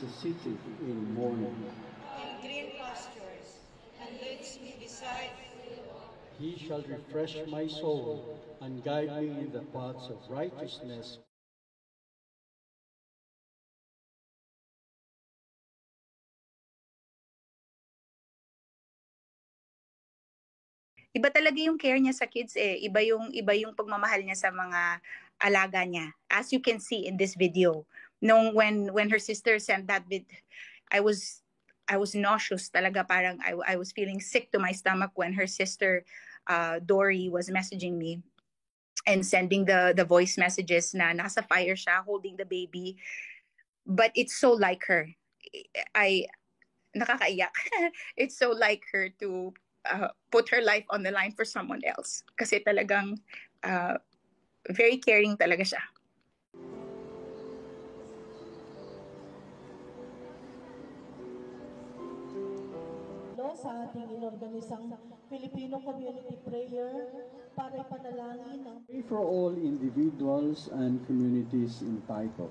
is seated in mourning. In green pastures, and leads me beside. He shall refresh my soul and guide me in the paths of righteousness. Iba talaga yung care niya sa kids eh. Iba yung pagmamahal niya sa mga alaga niya. As you can see in this video. When her sister sent that I was nauseous talaga, parang I was feeling sick to my stomach when her sister Dory was messaging me and sending the voice messages na nasa fire siya holding the baby. But it's so like her. Nakakaiyak. It's so like her to put her life on the line for someone else. Kasi talagang very caring talaga siya. Sa ating inorganisang Filipino Community Prayer para ipanalangin ang Pray for all individuals and communities in Taiko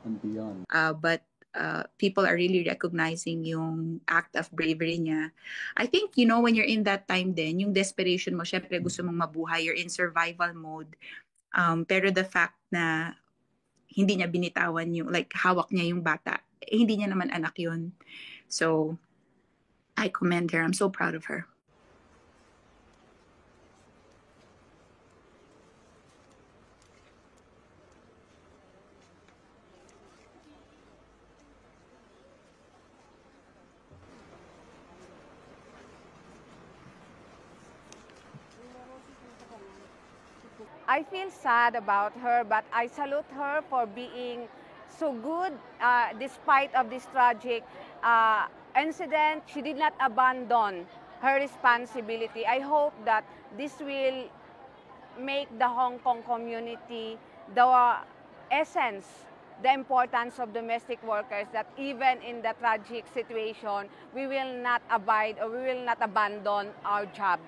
and beyond. But people are really recognizing yung act of bravery niya. I think, you know, when you're in that time din, yung desperation mo, syempre gusto mong mabuhay, you're in survival mode. Pero the fact na hindi niya binitawan yung, like, hawak niya yung bata, hindi niya naman anak yun. So, I commend her. I'm so proud of her. I feel sad about her, but I salute her for being so good despite of this tragic incident. She did not abandon her responsibility. I hope that this will make the Hong Kong community the essence, the importance of domestic workers, that even in the tragic situation, we will not abide or we will not abandon our job.